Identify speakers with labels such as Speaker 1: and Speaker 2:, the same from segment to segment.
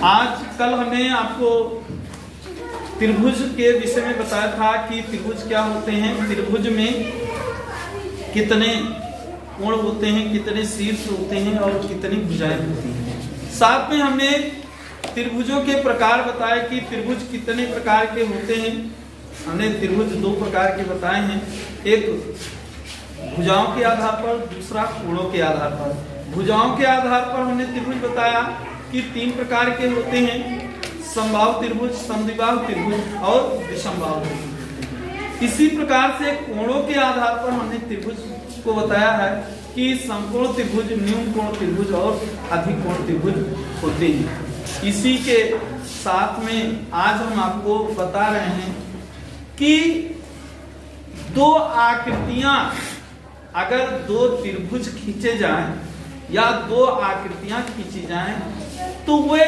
Speaker 1: आज कल हमने आपको त्रिभुज के विषय में बताया था कि त्रिभुज क्या होते हैं, त्रिभुज में कितने कोण होते हैं, कितने शीर्ष होते हैं और कितनी भुजाएं होती हैं। साथ में हमने त्रिभुजों के प्रकार बताए कि त्रिभुज कितने प्रकार के होते हैं। हमने त्रिभुज दो प्रकार के बताए हैं, एक भुजाओं के आधार पर, दूसरा कोणों के आधार पर। भुजाओं के आधार पर हमने त्रिभुज बताया कि तीन प्रकार के होते हैं, समबाहु त्रिभुज, समद्विबाहु त्रिभुज और विषमबाहु त्रिभुज। इसी प्रकार से कोणों के आधार पर हमने त्रिभुज को बताया है कि समकोण त्रिभुज, न्यून कोण त्रिभुज और अधिक कोण त्रिभुज होते हैं। इसी के साथ में आज हम आपको बता रहे हैं कि दो आकृतियां, अगर दो त्रिभुज खींचे जाएं या दो आकृतियां खींची जाएं तो वे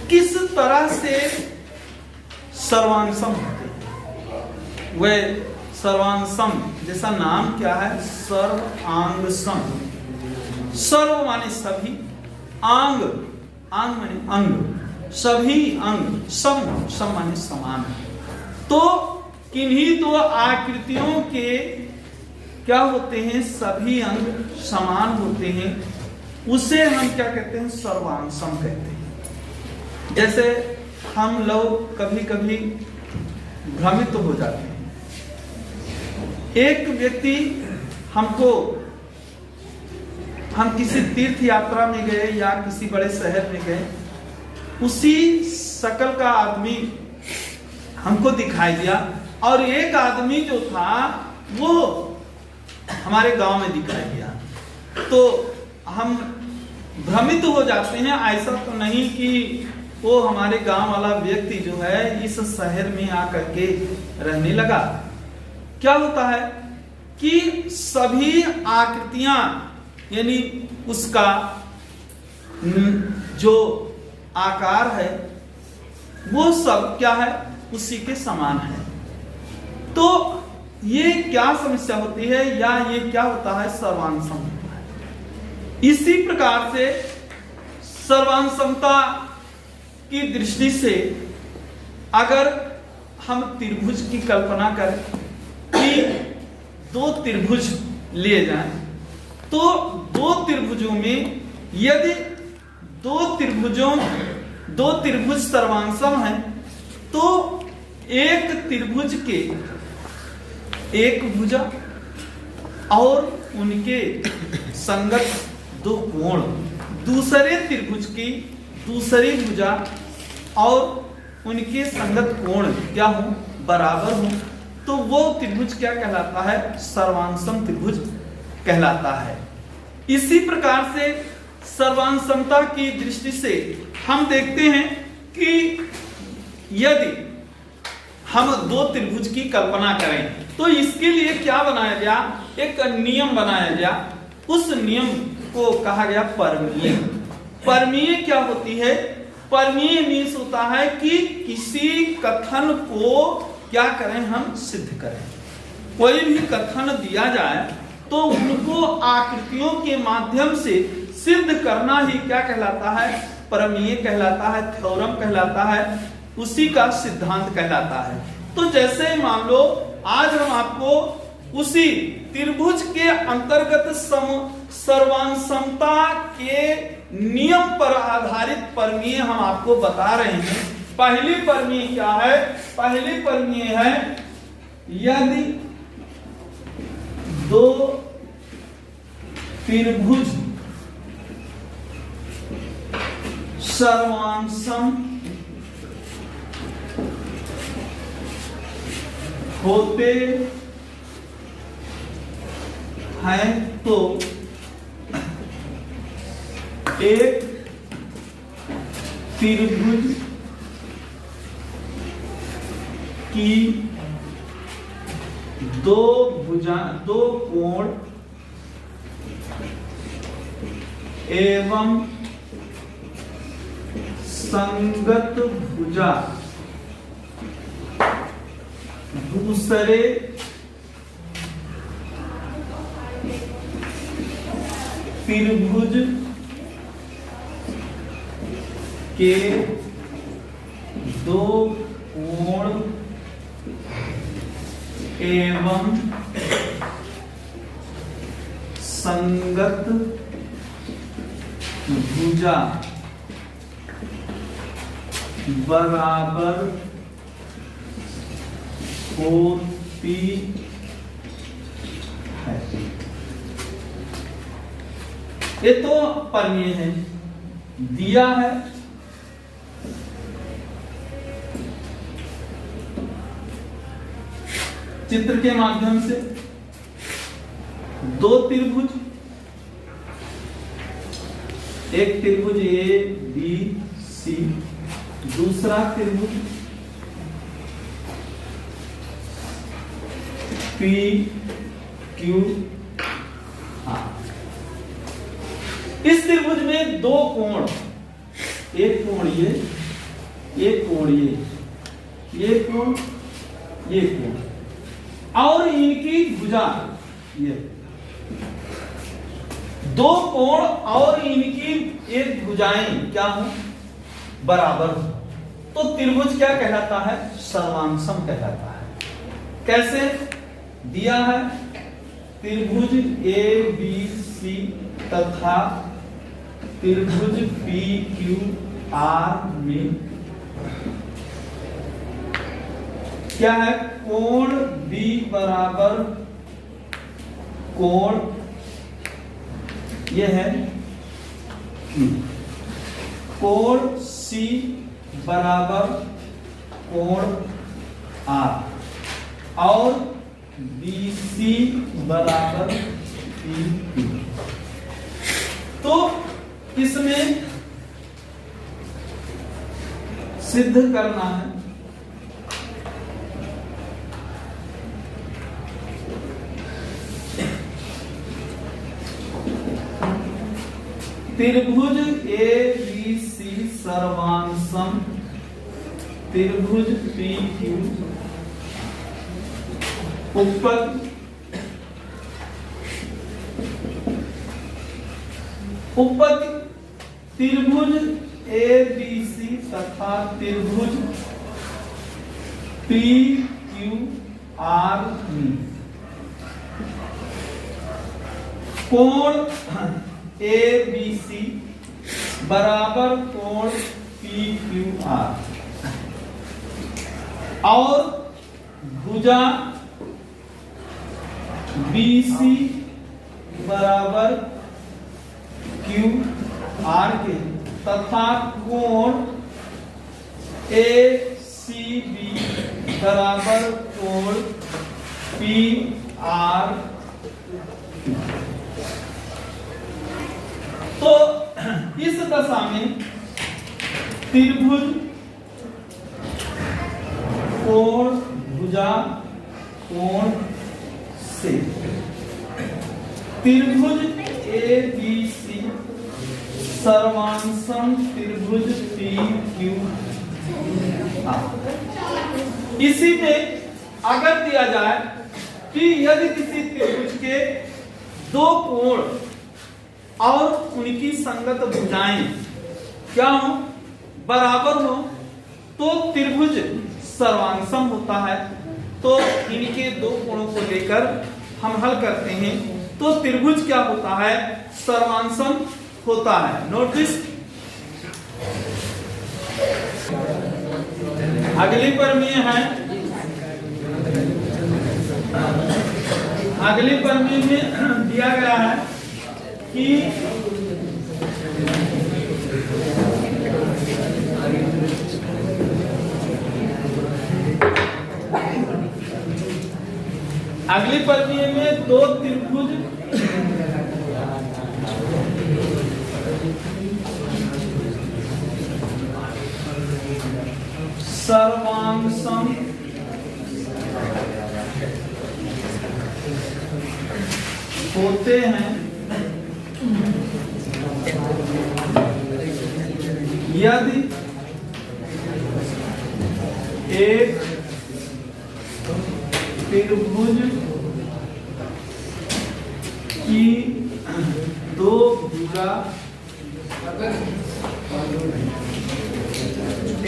Speaker 1: किस तरह से सर्वांगसम होते हैं। वे सर्वांगसम, जैसा नाम क्या है, सर्वांगसम। सर्व माने सभी, आंग, आंग माने अंग, सभी अंग, सम माने समान। तो किन्हीं दो आकृतियों के क्या होते हैं, सभी अंग समान होते हैं, उसे हम क्या कहते हैं, सर्वांगसम कहते हैं। जैसे हम लोग कभी कभी भ्रमित हो जाते हैं। एक व्यक्ति हम किसी तीर्थ यात्रा में गए या किसी बड़े शहर में गए, उसी शकल का आदमी हमको दिखाई दिया और एक आदमी जो था वो हमारे गांव में दिखाई दिया, तो हम भ्रमित हो जाते हैं। ऐसा तो नहीं कि वो हमारे गांव वाला व्यक्ति जो है इस शहर में आकर के रहने लगा। क्या होता है कि सभी आकृतियां, यानी उसका जो आकार है वो सब क्या है, उसी के समान है। तो ये क्या समस्या होती है या ये क्या होता है, सर्वांगसम होता है। इसी प्रकार से सर्वांगसमता की दृष्टि से अगर हम त्रिभुज की कल्पना करें कि दो त्रिभुज लिए जाएं, तो दो त्रिभुजों में यदि दो त्रिभुज सर्वांगसम है तो एक त्रिभुज के एक भुजा और उनके संगत दो कोण, दूसरे त्रिभुज की दूसरी भुजा और उनके संगत कोण क्या हो, बराबर हो, तो वो त्रिभुज क्या कहलाता है, सर्वांगसम त्रिभुज कहलाता है। इसी प्रकार से सर्वांगसमता की दृष्टि से हम देखते हैं कि यदि हम दो त्रिभुज की कल्पना करें तो इसके लिए क्या बनाया गया, एक नियम बनाया गया। उस नियम को कहा गया परमीय। परमीय क्या होती है, परमीय मीन्स होता है कि किसी कथन को क्या करें, हम सिद्ध करें। कोई भी कथन दिया जाए तो उनको आकृतियों के माध्यम से सिद्ध करना ही क्या कहलाता है, परमीय कहलाता है, थ्योरम कहलाता है, उसी का सिद्धांत कहलाता है। तो जैसे मान लो आज हम आपको उसी त्रिभुज के अंतर्गत सर्वांगसमता के नियम पर आधारित परमीय हम आपको बता रहे हैं। पहली परमीय क्या है, पहली परमीय है यदि दो त्रिभुज सर्वांगसम होते हैं तो एक त्रिभुज की दो कोण एवं संगत भुजा दूसरे त्रिभुज के दो कोण एवं संगत भुजा बराबर होती है। ये तो परिमेय है, दिया है चित्र के माध्यम से दो त्रिभुज, एक त्रिभुज ए बी सी, दूसरा त्रिभुज पी क्यू आर। इस त्रिभुज में दो कोण, एक कोण ये, एक कोण ये कोण, ये कोण, और इनकी भुजा ये दो कोण और इनकी एक भुजाएं क्या हो, बराबर हो, तो त्रिभुज क्या कहलाता है, सर्वांसम कहलाता है। कैसे दिया है, त्रिभुज ए बी सी तथा त्रिभुज पी क्यू आर में क्या है, कोण B बराबर कोण यह है, कोण C बराबर कोण R और BC बराबर PQ। तो इसमें सिद्ध करना है त्रिभुज ए बी सी सर्वांसम त्रिभुज पी क्यू उपपद त्रिभुज ए बी सी तथा त्रिभुज पी क्यू आर में कोण ए बी सी बराबर कोण पी क्यू आर और भुजा बी सी बराबर क्यू आर के तथा कोण ए सी बी बराबर कोण पी आर। तो इस दशा में त्रिभुज कोण भुजा कोण से त्रिभुज ए बी सी सर्वांसम त्रिभुज पी क्यू आर। इसी में अगर दिया जाए कि यदि किसी त्रिभुज के दो कोण और उनकी संगत भुजाएं क्या हो, बराबर हो, तो त्रिभुज सर्वांसम होता है। तो इनके दो कोणों को लेकर हम हल करते हैं, तो त्रिभुज क्या होता है, सर्वांसम होता है। नोटिस अगली प्रमेय है, अगली प्रमेय में दिया गया है कि अगली प्रमेय में दो त्रिभुज सर्वांसम होते हैं यदि एक त्रिभुज की दो भुजा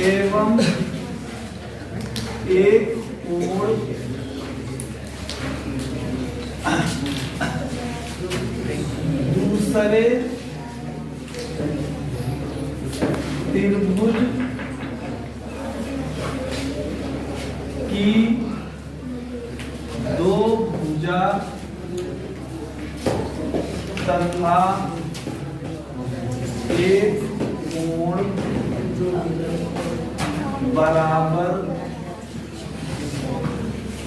Speaker 1: एवं एक कोण दूसरे त्रिभुज की दो भुजा तथा एक कोण बराबर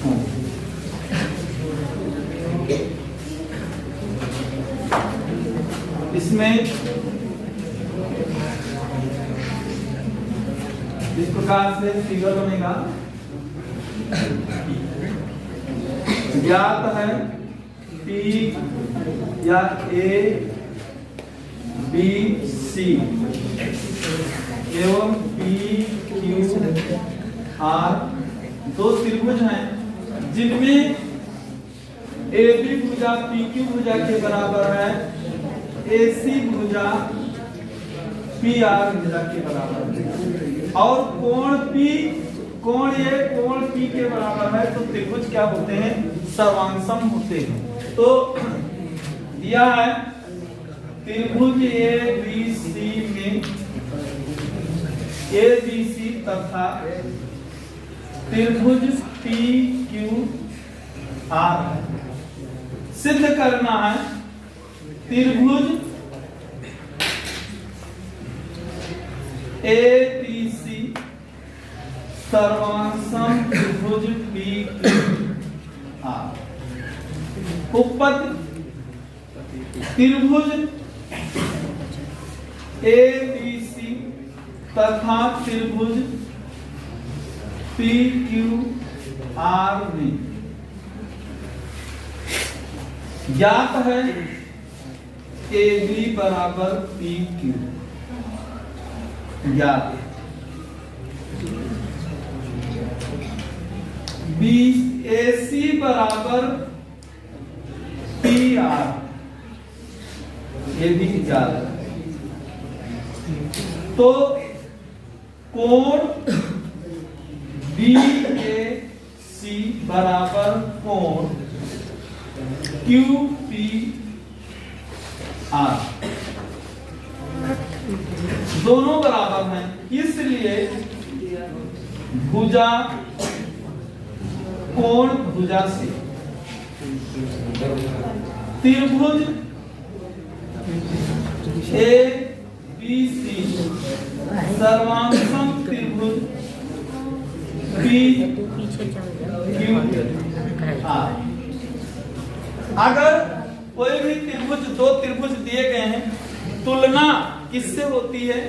Speaker 1: हो। इसमें इस प्रकार से फिगर बनेगा। ज्ञात है P या A B C एवं P Q R दो त्रिभुज हैं जिनमें AB भुजा PQ भुजा के बराबर है, AC भुजा PR भुजा के बराबर है और कोण P कोण P के बराबर है। तो त्रिभुज क्या होते हैं? सर्वांगसम होते हैं। तो दिया है त्रिभुज ABC में ABC तथा त्रिभुज PQR सिद्ध करना है त्रिभुज ABC सर्वांगसम त्रिभुज PQR। उपपद त्रिभुज ABC तथा त्रिभुज PQR में ज्ञात है AB बराबर PQ ज्ञात, AC बराबर PR ये भी ज्ञात है। तो कोण BAC बराबर कोण QPR दोनों बराबर हैं, इसलिए भुजा कोण भुजा से त्रिभुज ABC सर्वांगसम त्रिभुज PQR। अगर कोई भी त्रिभुज दो त्रिभुज दिए गए हैं, तुलना किससे होती है?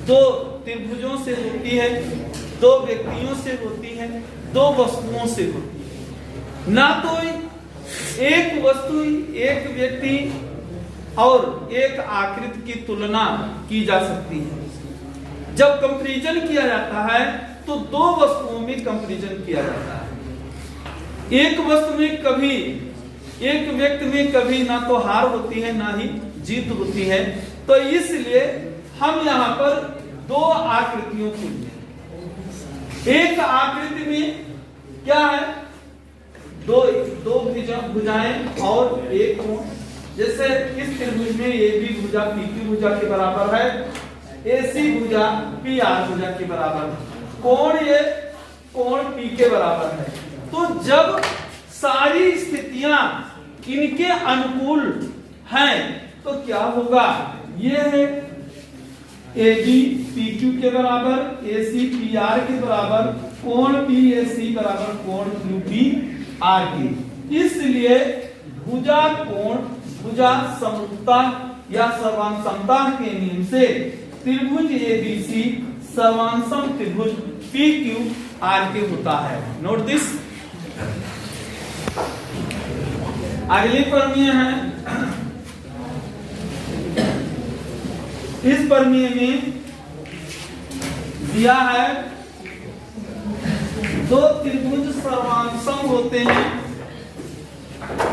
Speaker 1: दो त्रिभुजों से होती है, दो व्यक्तियों से होती है, दो वस्तुओं से होती है। ना तो एक वस्तु एक व्यक्ति और एक आकृति की तुलना की जा सकती है। जब कंपैरिजन किया जाता है तो दो वस्तुओं में कंपैरिजन किया जाता है। एक वस्तु में कभी एक व्यक्ति में कभी ना तो हार होती है ना ही जीत होती है। तो इसलिए हम यहाँ पर दो आकृतियों को लिए। एक आकृति में क्या है? दो भुजाएं और एक कोण। जैसे इस त्रिभुज में AB भुजा PQ भुजा के बराबर है, AC भुजा PR भुजा के बराबर है, कोण P के बराबर है। तो जब सारी स्थितियां इनके अनुकूल हैं तो क्या होगा? ये है AB PQ के बराबर, AC PR के बराबर, कोण PAC बराबर कोण QPR के। इसलिए भुजा कोण भुजा समरूपता या सर्वांगसमता के नियम से त्रिभुज ABC सर्वांगसम त्रिभुज PQR के होता है। Note this. अगली प्रमेय है, इस प्रमेय में दिया है दो त्रिभुज सर्वांगसम होते हैं।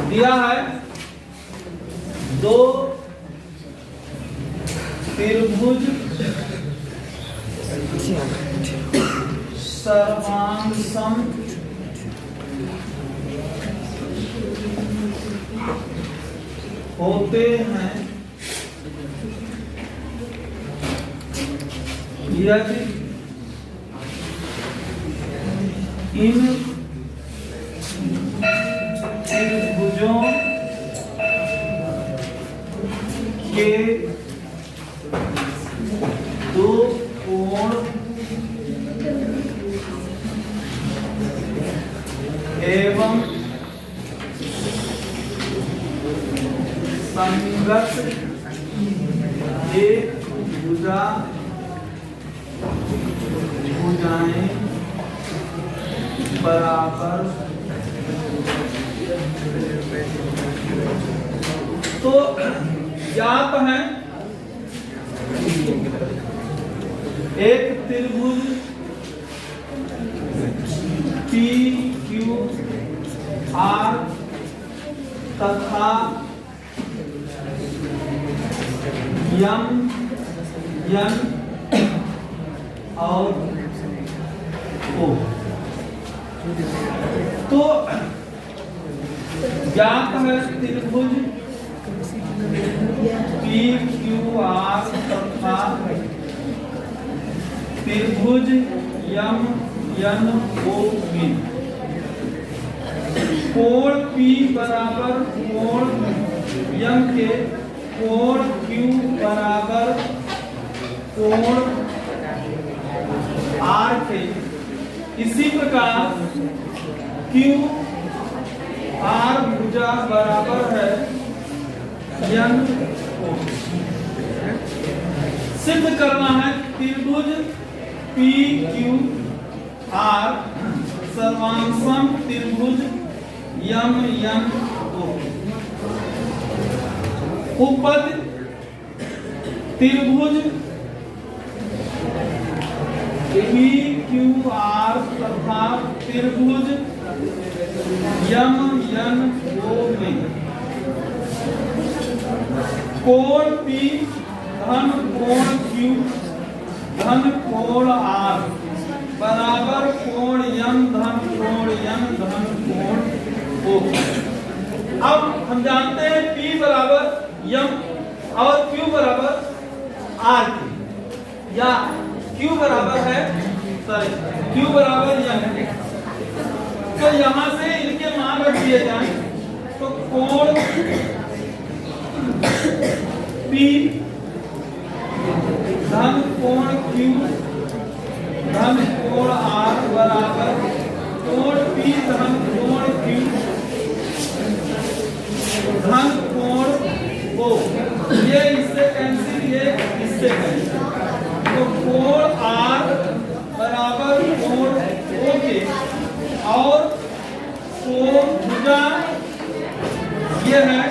Speaker 1: दिया है दो त्रिभुज सर्वांग होते हैं यदि इन त्रिभुजों के दो कोण एवं संगत एक भुजाएं बराबर। तो ज्ञात है एक त्रिभुज पी क्यू आर तथा यम यन और ओ। तो ज्ञात है त्रिभुज पी क्यू आर तथा त्रिभुज यम यन ओ बी। कोण P बराबर कोण यम के कोण Q बराबर कोण R के। इसी प्रकार Q R भुजा बराबर है यन O। सिद्ध करना है त्रिभुज P Q R सर्वांग त्रिभुज यम यन ओ। उपपद त्रिभुज P Q R तथा त्रिभुज यम यन ओ में कोण P धन कोण Q धन कोण R बराबर कोण यम धन कोण यम धन कोण ओ। अब हम जानते हैं P बराबर यम और Q बराबर R के, या Q बराबर है Q बराबर यम है। तो यहां से इनके मान रख दिए जाए तो कोण P धन कोण Q धन कोण R बराबर कोण P धन कोण Q धन कोण O। ये इससे कैंसिल, ये इससे कैंसिल। तो कोण R बराबर कोण O के और कोण भुजा ये है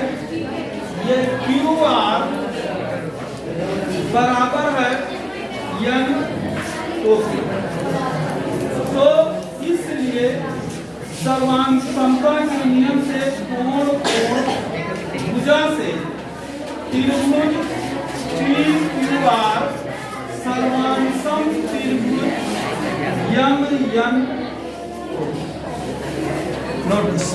Speaker 1: ये QR बराबर है यन O के। तो इसलिए सर्वांग समता के नियम से कोण भुजा से त्रिभुज PQR सर्वांग त्रिभुज यम यन। नोटिस